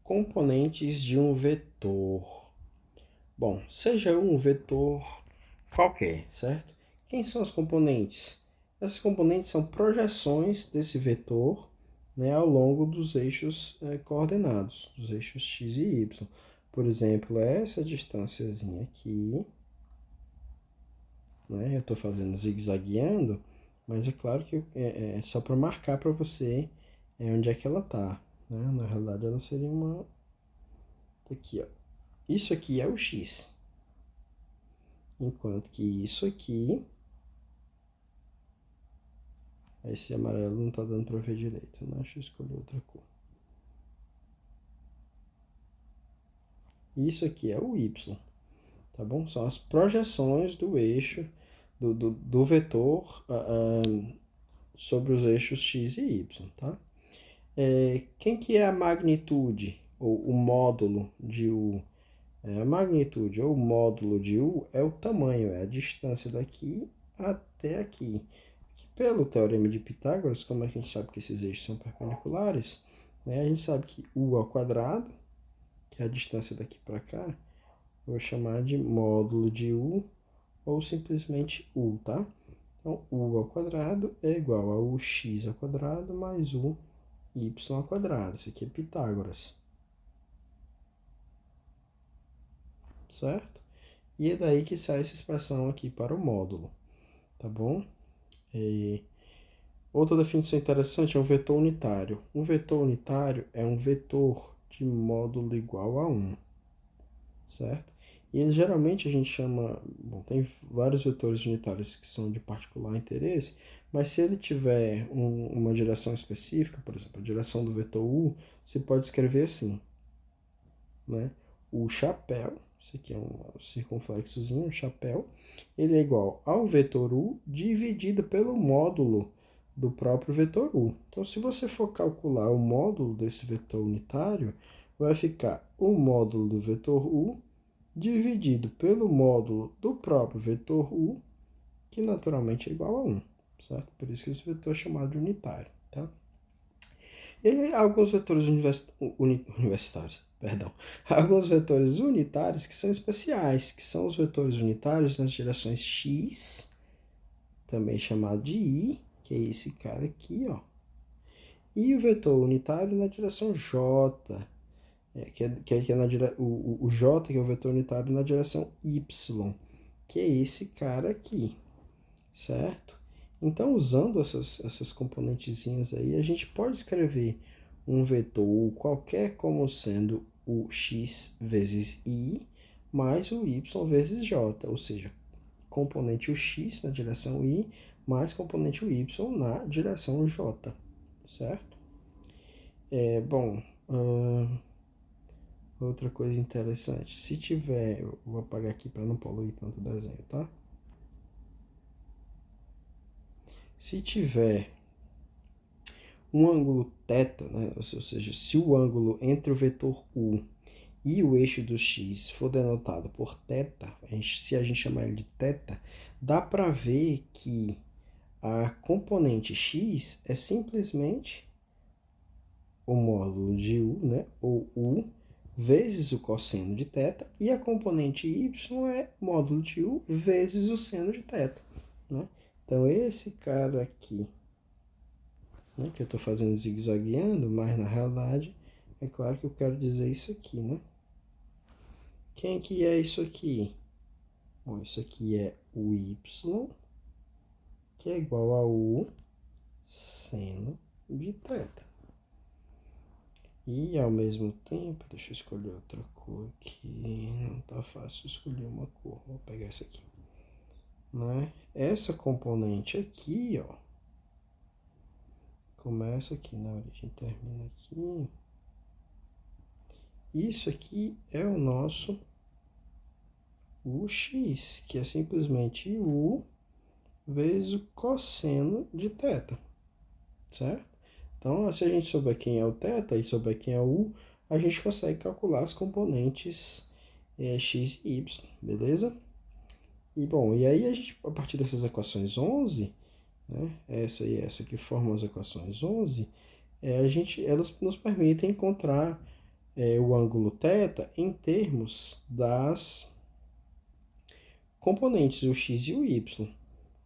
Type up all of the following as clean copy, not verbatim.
Componentes de um vetor. Bom, seja um vetor qualquer, certo? Quem são as componentes? Essas componentes são projeções desse vetor, né, ao longo dos eixos coordenados, dos eixos x e y. Por exemplo, essa distânciazinha aqui, né, eu estou fazendo zigue-zagueando, mas é claro que é só para marcar para você onde é que ela está. Né? Na realidade, ela seria uma... Aqui, ó. Isso aqui é o x. Enquanto que isso aqui... Esse amarelo não está dando para ver direito, né? Deixa eu escolher outra cor. Isso aqui é o y, tá bom? São as projeções do eixo, do vetor sobre os eixos x e y, tá? Quem que é a magnitude, ou o módulo de U? A magnitude ou o módulo de U é o tamanho, é a distância daqui até aqui. Pelo teorema de Pitágoras, como a gente sabe que esses eixos são perpendiculares, né, a gente sabe que U ao quadrado, que é a distância daqui para cá, eu vou chamar de módulo de U, ou simplesmente U, tá? Então, U ao quadrado é igual a UX ao quadrado mais U y ao quadrado. Isso aqui é Pitágoras. Certo? E é daí que sai essa expressão aqui para o módulo. Tá bom? Outra definição interessante é um vetor unitário. Um vetor unitário é um vetor de módulo igual a 1. Certo? E geralmente a gente chama... Bom, tem vários vetores unitários que são de particular interesse, mas se ele tiver uma direção específica, por exemplo, a direção do vetor U, você pode escrever assim, né? O chapéu, isso aqui é um circunflexozinho, um chapéu, ele é igual ao vetor U dividido pelo módulo do próprio vetor U. Então, se você for calcular o módulo desse vetor unitário, vai ficar o módulo do vetor U dividido pelo módulo do próprio vetor U, que naturalmente é igual a 1, certo? Por isso que esse vetor é chamado de unitário, tá? E aí, alguns vetores universitários, perdão, alguns vetores unitários que são especiais, que são os vetores unitários nas direções x, também chamado de i, que é esse cara aqui, ó, e o vetor unitário na direção j, que é o j, que é o vetor unitário na direção y, que é esse cara aqui, certo? Então, usando essas componentezinhas aí, a gente pode escrever um vetor qualquer como sendo o x vezes i mais o y vezes j, ou seja, componente o x na direção i mais componente o y na direção j, certo? Bom, outra coisa interessante, se tiver, eu vou apagar aqui para não poluir tanto o desenho, tá? Se tiver um ângulo θ, né? Ou seja, se o ângulo entre o vetor U e o eixo do x for denotado por θ, se a gente chamar ele de θ, dá para ver que a componente x é simplesmente o módulo de U, né? Ou U vezes o cosseno de θ, e a componente y é módulo de U vezes o seno de θ, né? Então, esse cara aqui, né, que eu estou fazendo zigue-zagueando, mas na realidade, é claro que eu quero dizer isso aqui, né? Quem que é isso aqui? Bom, isso aqui é o y, que é igual a U seno de θ. E ao mesmo tempo, deixa eu escolher outra cor aqui, não tá fácil escolher uma cor, vou pegar essa aqui. Né? Essa componente aqui, ó, começa aqui na origem, termina aqui. Isso aqui é o nosso UX, que é simplesmente U vezes o cosseno de θ, certo? Então, se a gente souber quem é o θ e souber quem é o U, a gente consegue calcular as componentes x e y, beleza? E bom, e aí a gente, a partir dessas equações 11, né, essa e essa que formam as equações 11, elas nos permitem encontrar o ângulo θ em termos das componentes, o x e o y.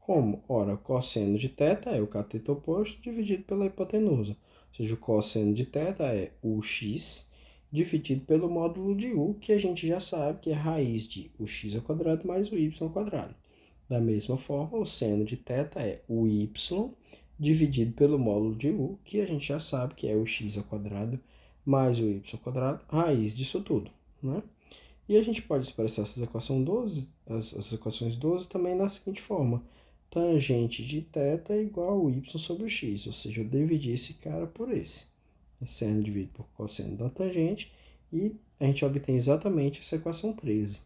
Como? Ora, o cosseno de θ é o cateto oposto dividido pela hipotenusa. Ou seja, o cosseno de θ é o x dividido pelo módulo de u, que a gente já sabe que é raiz de o x ao quadrado mais o y ao quadrado. Da mesma forma, o seno de θ é o y dividido pelo módulo de u, que a gente já sabe que é o x ao quadrado mais o y ao quadrado, raiz disso tudo, né? E a gente pode expressar essas equações 12, as equações 12 também na seguinte forma. Tangente de θ é igual ao y sobre o x, ou seja, eu dividi esse cara por esse. Seno dividido por cosseno da tangente e a gente obtém exatamente essa equação 13,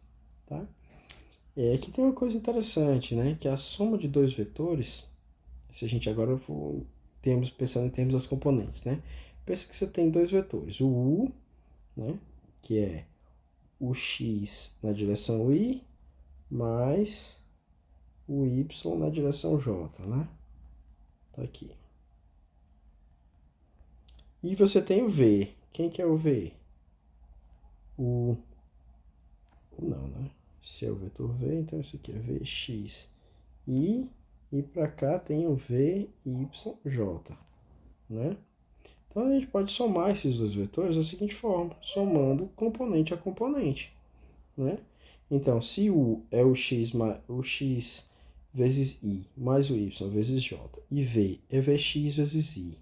tá? Aqui tem uma coisa interessante, né? Que a soma de dois vetores, se a gente agora for pensando em termos das componentes, né? Pensa que você tem dois vetores, o u, né? Que é o x na direção y mais o y na direção j, né? Tá aqui. E você tem o v. Quem que é o v? Não, né? Se é o vetor v, então isso aqui é vx e para cá tem o vyj, né? Então a gente pode somar esses dois vetores da seguinte forma, somando componente a componente, né? Então, se u é o x vezes i mais o y vezes j e v é vx vezes i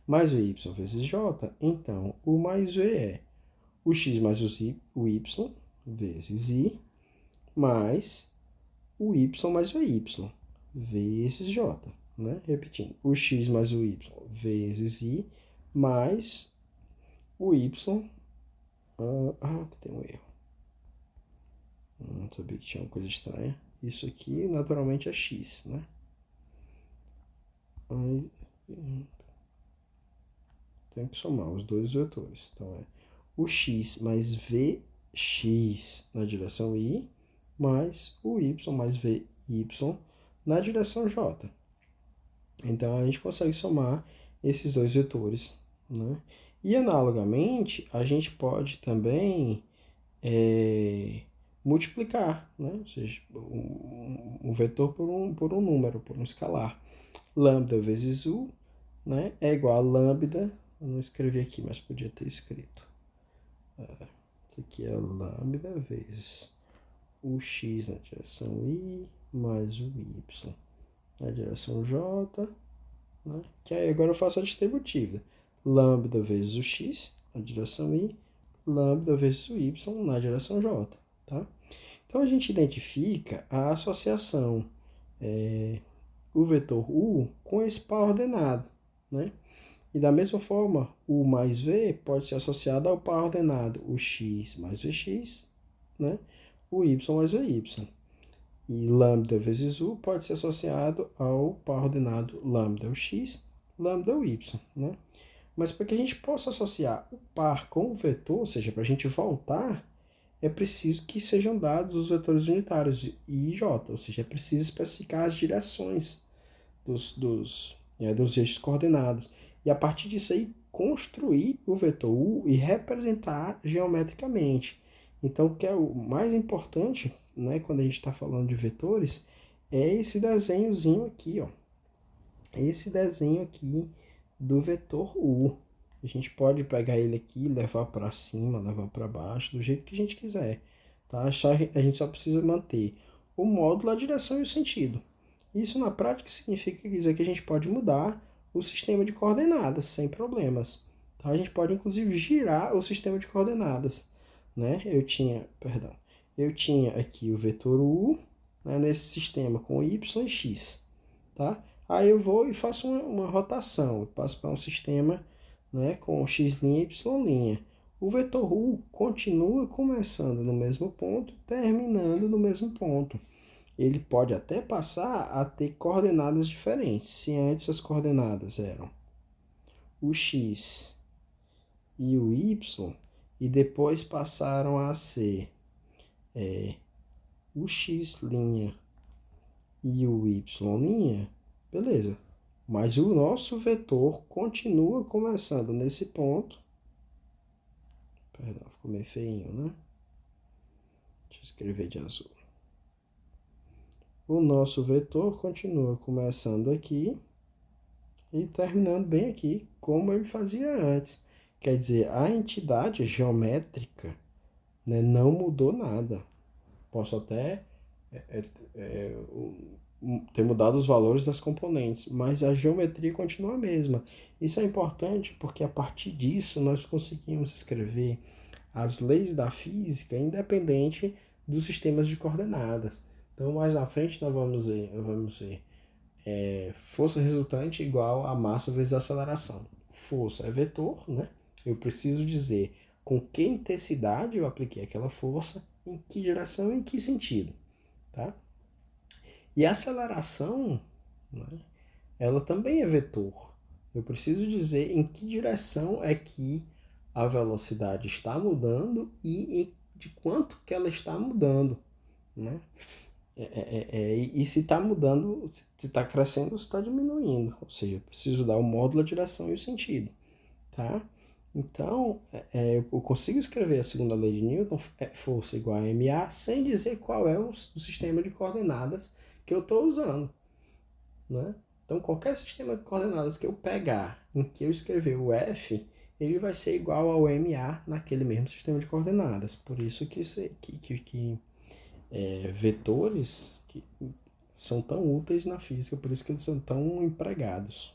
mais o y vezes j, então o mais v é o x mais o y vezes i mais o y mais o y vezes j, né? Repetindo, o x mais o y vezes i mais o y... tem um erro. Não sabia que tinha uma coisa estranha. Isso aqui, naturalmente, é x, né? Aí, tem que somar os dois vetores. Então, é o x mais vx na direção y mais o y mais vy na direção j. Então, a gente consegue somar esses dois vetores, né? E, analogamente, a gente pode também multiplicar, né? Ou seja, um vetor por um número, por um escalar. Lambda vezes u, né, é igual a lambda, eu não escrevi aqui, mas podia ter escrito. Isso aqui é lambda vezes o x na direção y mais o y na direção j, né? Que aí agora eu faço a distributiva. Lambda vezes o x na direção y, lambda vezes o y na direção j, tá? Então a gente identifica a associação, o vetor u com esse par ordenado, né? E da mesma forma, u mais v pode ser associado ao par ordenado, o x mais vx, né? O y mais o y. E lambda vezes u pode ser associado ao par ordenado lambda o x, lambda o y, né? Mas para que a gente possa associar o par com o vetor, ou seja, para a gente voltar, é preciso que sejam dados os vetores unitários i e j, ou seja, é preciso especificar as direções dos eixos coordenados. E a partir disso aí, construir o vetor u e representar geometricamente. Então, o que é o mais importante, né, quando a gente está falando de vetores, é esse desenhozinho aqui, ó. Esse desenho aqui do vetor u. A gente pode pegar ele aqui, levar para cima, levar para baixo, do jeito que a gente quiser. Tá? A gente só precisa manter o módulo, a direção e o sentido. Isso na prática significa dizer que a gente pode mudar o sistema de coordenadas sem problemas. Tá? A gente pode inclusive girar o sistema de coordenadas, né? Eu tinha aqui o vetor u, né, nesse sistema com y e x, tá? Aí eu vou e faço uma rotação, eu passo para um sistema, né, com x' e y'. O vetor u continua começando no mesmo ponto, terminando no mesmo ponto. Ele pode até passar a ter coordenadas diferentes. Se antes as coordenadas eram o x e o y, e depois passaram a ser o x' e o y', beleza. Mas o nosso vetor continua começando nesse ponto. Perdão, ficou meio feinho, né? Deixa eu escrever de azul. O nosso vetor continua começando aqui e terminando bem aqui, como ele fazia antes. Quer dizer, a entidade geométrica, né, não mudou nada. Posso até ter mudado os valores das componentes, mas a geometria continua a mesma. Isso é importante porque a partir disso nós conseguimos escrever as leis da física independente dos sistemas de coordenadas. Então, mais na frente nós vamos ver força resultante igual a massa vezes a aceleração. Força é vetor, né? Eu preciso dizer com que intensidade eu apliquei aquela força, em que direção e em que sentido, tá? E a aceleração, né, ela também é vetor. Eu preciso dizer em que direção é que a velocidade está mudando e de quanto que ela está mudando, né? E se está mudando, se está crescendo ou se está diminuindo. Ou seja, eu preciso dar o módulo, a direção e o sentido, tá? Então, eu consigo escrever a segunda lei de Newton, força igual a ma, sem dizer qual é o sistema de coordenadas que eu estou usando, né? Então, qualquer sistema de coordenadas que eu pegar, em que eu escrever o F, ele vai ser igual ao ma naquele mesmo sistema de coordenadas. Por isso que vetores que são tão úteis na física, por isso que eles são tão empregados.